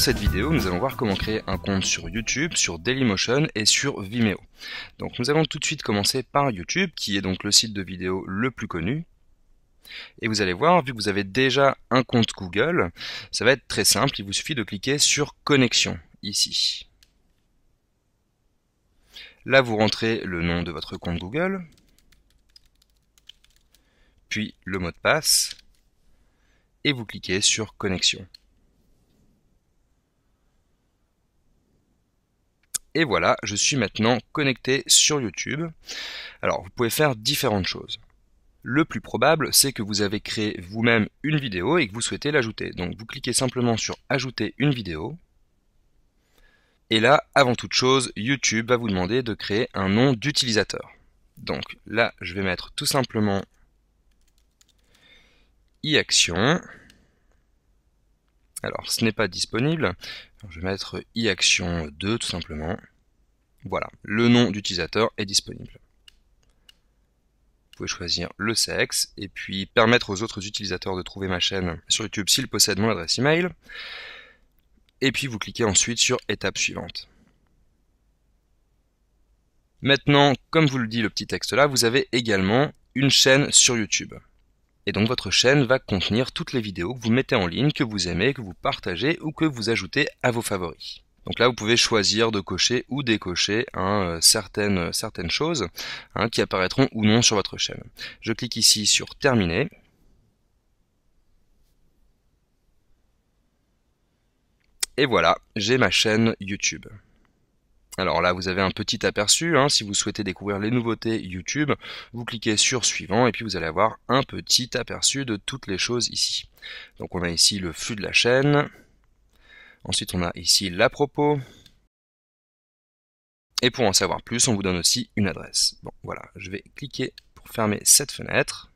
cette vidéo, nous allons voir comment créer un compte sur YouTube, sur Dailymotion et sur Vimeo. Donc nous allons tout de suite commencer par YouTube, qui est donc le site de vidéo le plus connu. Et vous allez voir, vu que vous avez déjà un compte Google, ça va être très simple, il vous suffit de cliquer sur Connexion, ici. Là, vous rentrez le nom de votre compte Google, puis le mot de passe, et vous cliquez sur Connexion. Et voilà, je suis maintenant connecté sur YouTube. Alors, vous pouvez faire différentes choses. Le plus probable, c'est que vous avez créé vous-même une vidéo et que vous souhaitez l'ajouter. Donc, vous cliquez simplement sur « Ajouter une vidéo ». Et là, avant toute chose, YouTube va vous demander de créer un nom d'utilisateur. Donc là, je vais mettre tout simplement iAction. Alors, ce n'est pas disponible. Alors, je vais mettre iAction 2 tout simplement. Voilà, le nom d'utilisateur est disponible. Vous pouvez choisir le sexe et puis permettre aux autres utilisateurs de trouver ma chaîne sur YouTube s'ils possèdent mon adresse email. Et puis vous cliquez ensuite sur étape suivante. Maintenant, comme vous le dit le petit texte là, vous avez également une chaîne sur YouTube. Et donc votre chaîne va contenir toutes les vidéos que vous mettez en ligne, que vous aimez, que vous partagez ou que vous ajoutez à vos favoris. Donc là, vous pouvez choisir de cocher ou décocher certaines choses qui apparaîtront ou non sur votre chaîne. Je clique ici sur Terminer. Et voilà, j'ai ma chaîne YouTube. Alors là, vous avez un petit aperçu. Si vous souhaitez découvrir les nouveautés YouTube, vous cliquez sur Suivant et puis vous allez avoir un petit aperçu de toutes les choses ici. Donc on a ici le flux de la chaîne. Ensuite, on a ici l'à propos. Et pour en savoir plus, on vous donne aussi une adresse. Bon, voilà, je vais cliquer pour fermer cette fenêtre.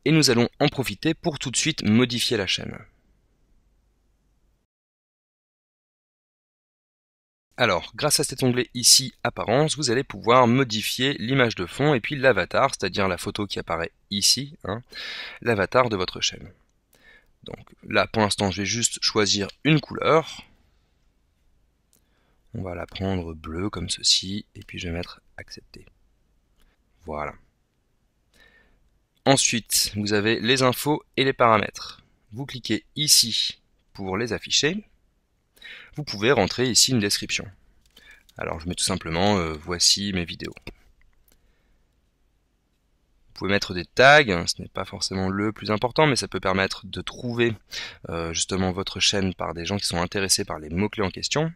Et nous allons en profiter pour tout de suite modifier la chaîne. Alors, grâce à cet onglet ici, Apparence, vous allez pouvoir modifier l'image de fond et puis l'avatar, c'est-à-dire la photo qui apparaît ici, l'avatar de votre chaîne. Donc là, pour l'instant, je vais juste choisir une couleur. On va la prendre bleue comme ceci, et puis je vais mettre Accepter. Voilà. Ensuite, vous avez les infos et les paramètres. Vous cliquez ici pour les afficher. Vous pouvez rentrer ici une description. Alors je mets tout simplement voici mes vidéos. Vous pouvez mettre des tags, ce n'est pas forcément le plus important, mais ça peut permettre de trouver justement votre chaîne par des gens qui sont intéressés par les mots-clés en question.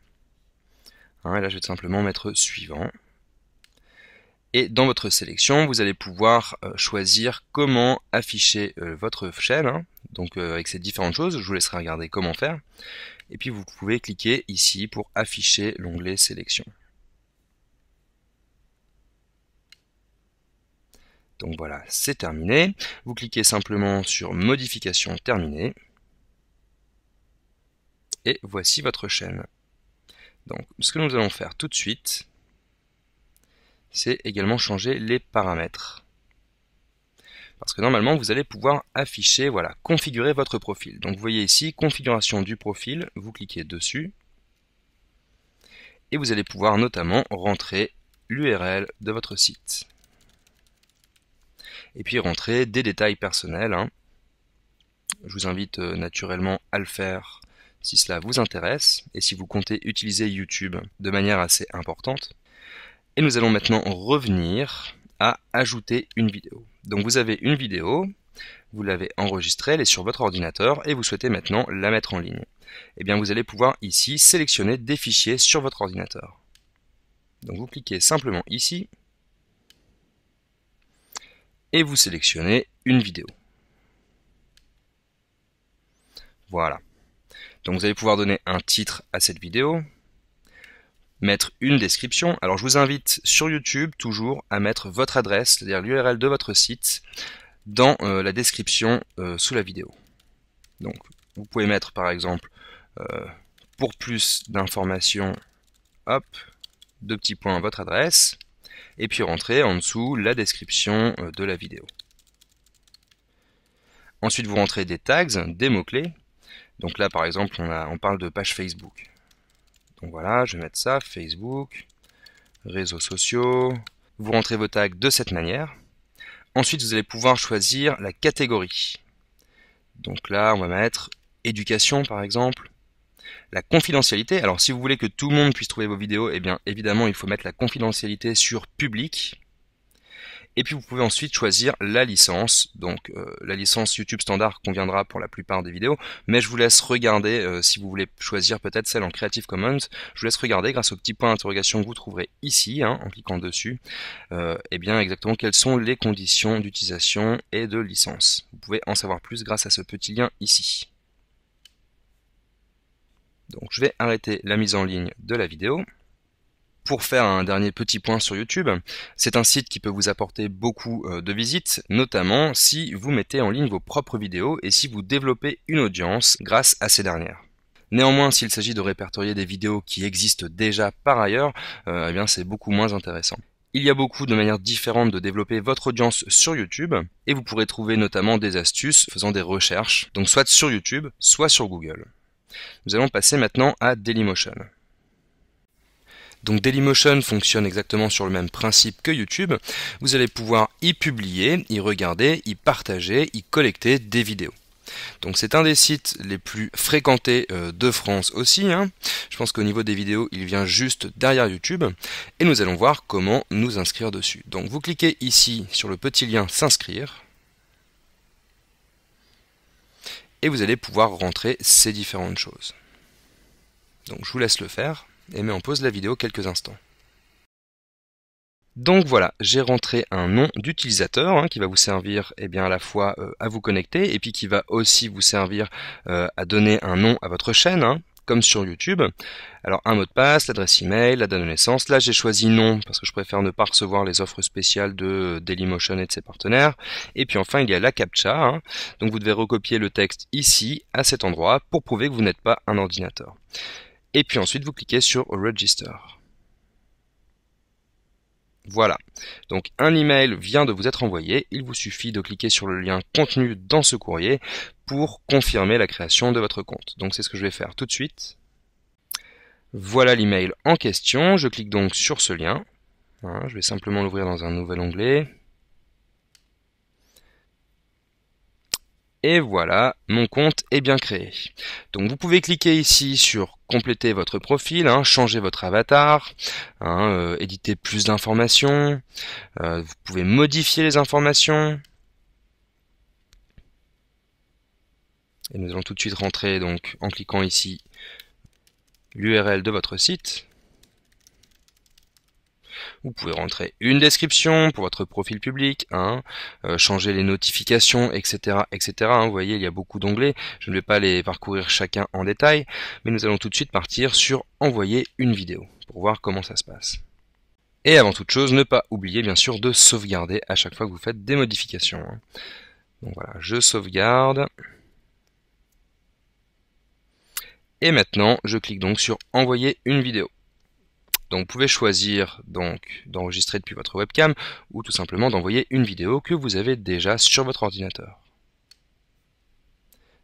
Et là je vais tout simplement mettre suivant. Et dans votre sélection, vous allez pouvoir choisir comment afficher votre chaîne, donc avec ces différentes choses, je vous laisserai regarder comment faire. Et puis vous pouvez cliquer ici pour afficher l'onglet sélection. Donc voilà, c'est terminé. Vous cliquez simplement sur modification terminée. Et voici votre chaîne. Donc ce que nous allons faire tout de suite, c'est également changer les paramètres. Parce que normalement, vous allez pouvoir afficher, voilà, configurer votre profil. Donc vous voyez ici, configuration du profil, vous cliquez dessus. Et vous allez pouvoir notamment rentrer l'URL de votre site. Et puis rentrer des détails personnels. Je vous invite naturellement à le faire si cela vous intéresse et si vous comptez utiliser YouTube de manière assez importante. Et nous allons maintenant revenir à ajouter une vidéo. Donc vous avez une vidéo, vous l'avez enregistrée, elle est sur votre ordinateur et vous souhaitez maintenant la mettre en ligne. Eh bien vous allez pouvoir ici sélectionner des fichiers sur votre ordinateur. Donc vous cliquez simplement ici et vous sélectionnez une vidéo. Voilà. Donc vous allez pouvoir donner un titre à cette vidéo, mettre une description. Alors je vous invite sur YouTube toujours à mettre votre adresse, c'est-à-dire l'URL de votre site, dans la description sous la vidéo. Donc vous pouvez mettre par exemple pour plus d'informations, hop, 2 petits points votre adresse, et puis rentrer en dessous la description de la vidéo. Ensuite vous rentrez des tags, des mots-clés. Donc là par exemple on parle de page Facebook. Donc voilà, je vais mettre ça, Facebook, réseaux sociaux. Vous rentrez vos tags de cette manière. Ensuite vous allez pouvoir choisir la catégorie. Donc là on va mettre éducation par exemple. La confidentialité, alors si vous voulez que tout le monde puisse trouver vos vidéos, eh bien évidemment il faut mettre la confidentialité sur public. Et puis vous pouvez ensuite choisir la licence. Donc la licence YouTube standard conviendra pour la plupart des vidéos, mais je vous laisse regarder si vous voulez choisir peut-être celle en Creative Commons. Je vous laisse regarder grâce au petit point d'interrogation que vous trouverez ici, en cliquant dessus, et bien exactement quelles sont les conditions d'utilisation et de licence. Vous pouvez en savoir plus grâce à ce petit lien ici. Donc je vais arrêter la mise en ligne de la vidéo. Pour faire un dernier petit point sur YouTube, c'est un site qui peut vous apporter beaucoup de visites, notamment si vous mettez en ligne vos propres vidéos et si vous développez une audience grâce à ces dernières. Néanmoins, s'il s'agit de répertorier des vidéos qui existent déjà par ailleurs, eh bien c'est beaucoup moins intéressant. Il y a beaucoup de manières différentes de développer votre audience sur YouTube et vous pourrez trouver notamment des astuces faisant des recherches, donc soit sur YouTube, soit sur Google. Nous allons passer maintenant à Dailymotion. Donc Dailymotion fonctionne exactement sur le même principe que YouTube. Vous allez pouvoir y publier, y regarder, y partager, y collecter des vidéos. Donc c'est un des sites les plus fréquentés de France aussi. Je pense qu'au niveau des vidéos, il vient juste derrière YouTube. Et nous allons voir comment nous inscrire dessus. Donc vous cliquez ici sur le petit lien s'inscrire. Et vous allez pouvoir rentrer ces différentes choses. Donc je vous laisse le faire et mets en pause la vidéo quelques instants. Donc voilà, j'ai rentré un nom d'utilisateur qui va vous servir à la fois à vous connecter et puis qui va aussi vous servir à donner un nom à votre chaîne, comme sur YouTube. Alors un mot de passe, l'adresse email, la date de naissance. Là j'ai choisi non parce que je préfère ne pas recevoir les offres spéciales de Dailymotion et de ses partenaires. Et puis enfin il y a la CAPTCHA. Donc vous devez recopier le texte ici, à cet endroit, pour prouver que vous n'êtes pas un ordinateur. Et puis ensuite vous cliquez sur Register. Voilà, donc un email vient de vous être envoyé, il vous suffit de cliquer sur le lien contenu dans ce courrier pour confirmer la création de votre compte. Donc c'est ce que je vais faire tout de suite. Voilà l'email en question, je clique donc sur ce lien. Je vais simplement l'ouvrir dans un nouvel onglet. Et voilà, mon compte est bien créé. Donc vous pouvez cliquer ici sur compléter votre profil, changer votre avatar, éditer plus d'informations, vous pouvez modifier les informations. Et nous allons tout de suite rentrer donc en cliquant ici l'URL de votre site. Vous pouvez rentrer une description pour votre profil public, changer les notifications, etc. etc. Vous voyez, il y a beaucoup d'onglets. Je ne vais pas les parcourir chacun en détail, mais nous allons tout de suite partir sur envoyer une vidéo pour voir comment ça se passe. Et avant toute chose, ne pas oublier bien sûr de sauvegarder à chaque fois que vous faites des modifications. Donc voilà, je sauvegarde. Et maintenant, je clique donc sur envoyer une vidéo. Donc vous pouvez choisir d'enregistrer depuis votre webcam ou tout simplement d'envoyer une vidéo que vous avez déjà sur votre ordinateur.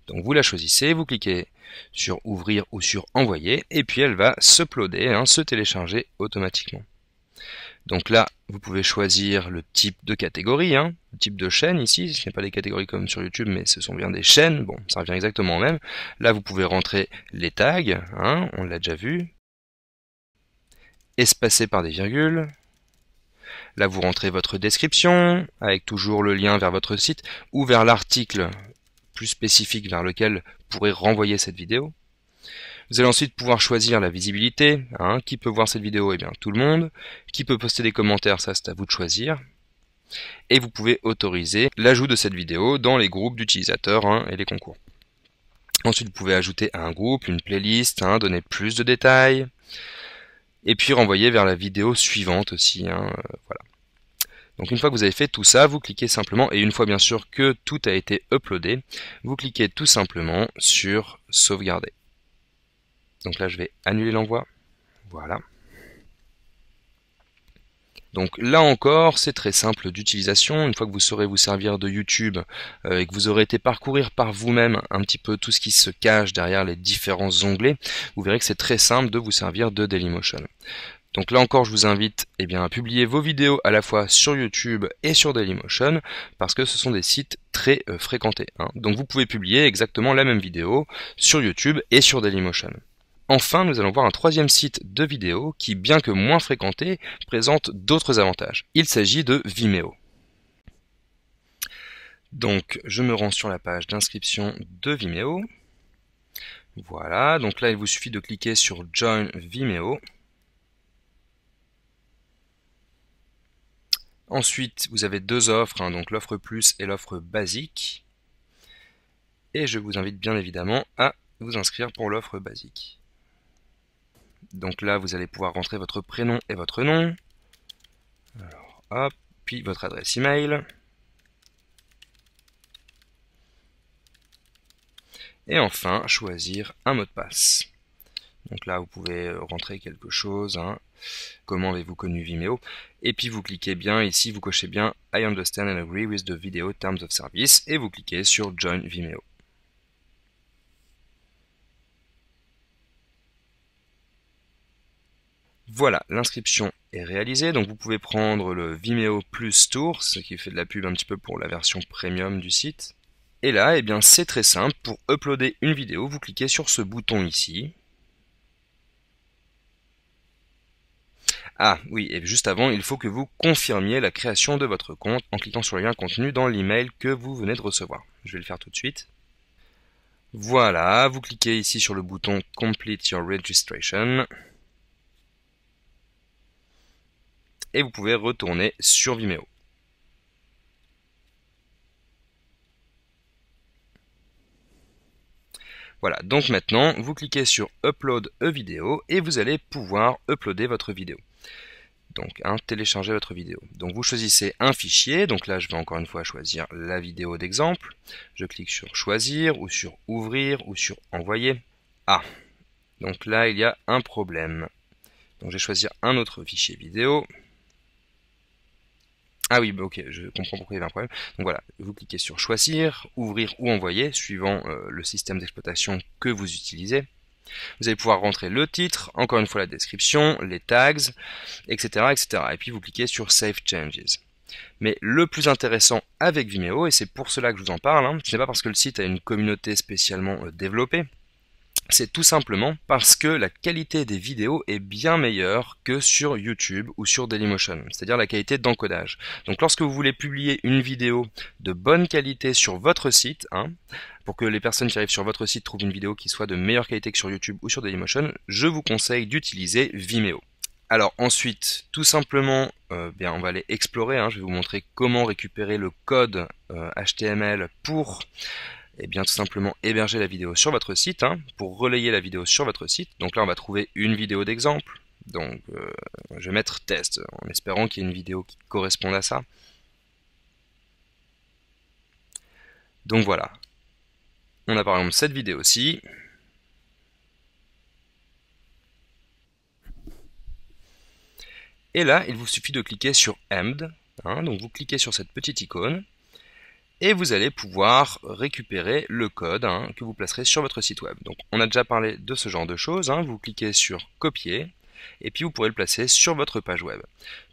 Donc vous la choisissez, vous cliquez sur ouvrir ou sur envoyer et puis elle va s'uploader, se télécharger automatiquement. Donc là, vous pouvez choisir le type de catégorie, le type de chaîne ici. Ce n'est pas des catégories comme sur YouTube, mais ce sont bien des chaînes. Bon, ça revient exactement au même. Là, vous pouvez rentrer les tags, on l'a déjà vu. Espacé par des virgules. Là, vous rentrez votre description, avec toujours le lien vers votre site, ou vers l'article plus spécifique vers lequel vous pourrez renvoyer cette vidéo. Vous allez ensuite pouvoir choisir la visibilité. Qui peut voir cette vidéo? Eh bien, tout le monde. Qui peut poster des commentaires? Ça, c'est à vous de choisir. Et vous pouvez autoriser l'ajout de cette vidéo dans les groupes d'utilisateurs et les concours. Ensuite, vous pouvez ajouter à un groupe, une playlist, donner plus de détails. Et puis renvoyer vers la vidéo suivante aussi. Voilà. Donc une fois que vous avez fait tout ça, vous cliquez simplement, et une fois bien sûr que tout a été uploadé, vous cliquez tout simplement sur sauvegarder. Donc là je vais annuler l'envoi. Voilà. Donc là encore, c'est très simple d'utilisation. Une fois que vous saurez vous servir de YouTube et que vous aurez été parcourir par vous-même un petit peu tout ce qui se cache derrière les différents onglets, vous verrez que c'est très simple de vous servir de Dailymotion. Donc là encore, je vous invite à publier vos vidéos à la fois sur YouTube et sur Dailymotion parce que ce sont des sites très fréquentés. Donc vous pouvez publier exactement la même vidéo sur YouTube et sur Dailymotion. Enfin, nous allons voir un troisième site de vidéos qui, bien que moins fréquenté, présente d'autres avantages. Il s'agit de Vimeo. Donc, je me rends sur la page d'inscription de Vimeo. Voilà, donc là, il vous suffit de cliquer sur Join Vimeo. Ensuite, vous avez deux offres, donc l'offre plus et l'offre basique. Et je vous invite bien évidemment à vous inscrire pour l'offre basique. Donc là, vous allez pouvoir rentrer votre prénom et votre nom. Alors, hop, puis votre adresse email. Et enfin, choisir un mot de passe. Donc là, vous pouvez rentrer quelque chose. Comment avez-vous connu Vimeo? Et puis vous cliquez bien ici, vous cochez bien I understand and agree with the video terms of service et vous cliquez sur Join Vimeo. Voilà, l'inscription est réalisée, donc vous pouvez prendre le Vimeo Plus Tour, ce qui fait de la pub un petit peu pour la version premium du site. Et là, c'est très simple, pour uploader une vidéo, vous cliquez sur ce bouton ici. Ah oui, et juste avant, il faut que vous confirmiez la création de votre compte en cliquant sur le lien contenu dans l'email que vous venez de recevoir. Je vais le faire tout de suite. Voilà, vous cliquez ici sur le bouton Complete your registration. Et vous pouvez retourner sur Vimeo. Voilà, donc maintenant, vous cliquez sur Upload a vidéo et vous allez pouvoir uploader votre vidéo. Donc, télécharger votre vidéo. Donc, vous choisissez un fichier. Donc là, je vais encore une fois choisir la vidéo d'exemple. Je clique sur Choisir ou sur Ouvrir ou sur Envoyer. Ah, donc là, il y a un problème. Donc, je vais choisir un autre fichier vidéo. Ah oui, ok, je comprends pourquoi il y avait un problème. Donc voilà, vous cliquez sur Choisir, Ouvrir ou Envoyer, suivant le système d'exploitation que vous utilisez. Vous allez pouvoir rentrer le titre, encore une fois la description, les tags, etc., etc. Et puis vous cliquez sur Save Changes. Mais le plus intéressant avec Vimeo, et c'est pour cela que je vous en parle, ce n'est pas parce que le site a une communauté spécialement développée, c'est tout simplement parce que la qualité des vidéos est bien meilleure que sur YouTube ou sur Dailymotion, c'est-à-dire la qualité d'encodage. Donc lorsque vous voulez publier une vidéo de bonne qualité sur votre site, pour que les personnes qui arrivent sur votre site trouvent une vidéo qui soit de meilleure qualité que sur YouTube ou sur Dailymotion, je vous conseille d'utiliser Vimeo. Alors ensuite, tout simplement, on va aller explorer, je vais vous montrer comment récupérer le code HTML pour tout simplement héberger la vidéo sur votre site, pour relayer la vidéo sur votre site. Donc là, on va trouver une vidéo d'exemple. Donc, je vais mettre test, en espérant qu'il y ait une vidéo qui corresponde à ça. Donc voilà. On a par exemple cette vidéo-ci. Et là, il vous suffit de cliquer sur End. Donc vous cliquez sur cette petite icône. Et vous allez pouvoir récupérer le code que vous placerez sur votre site web. Donc on a déjà parlé de ce genre de choses, vous cliquez sur copier et puis vous pourrez le placer sur votre page web.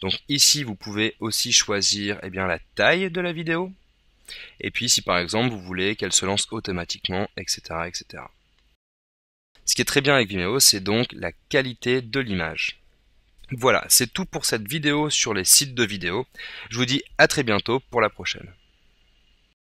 Donc ici vous pouvez aussi choisir la taille de la vidéo et puis si par exemple vous voulez qu'elle se lance automatiquement, etc., etc. Ce qui est très bien avec Vimeo, c'est donc la qualité de l'image. Voilà, c'est tout pour cette vidéo sur les sites de vidéos. Je vous dis à très bientôt pour la prochaine.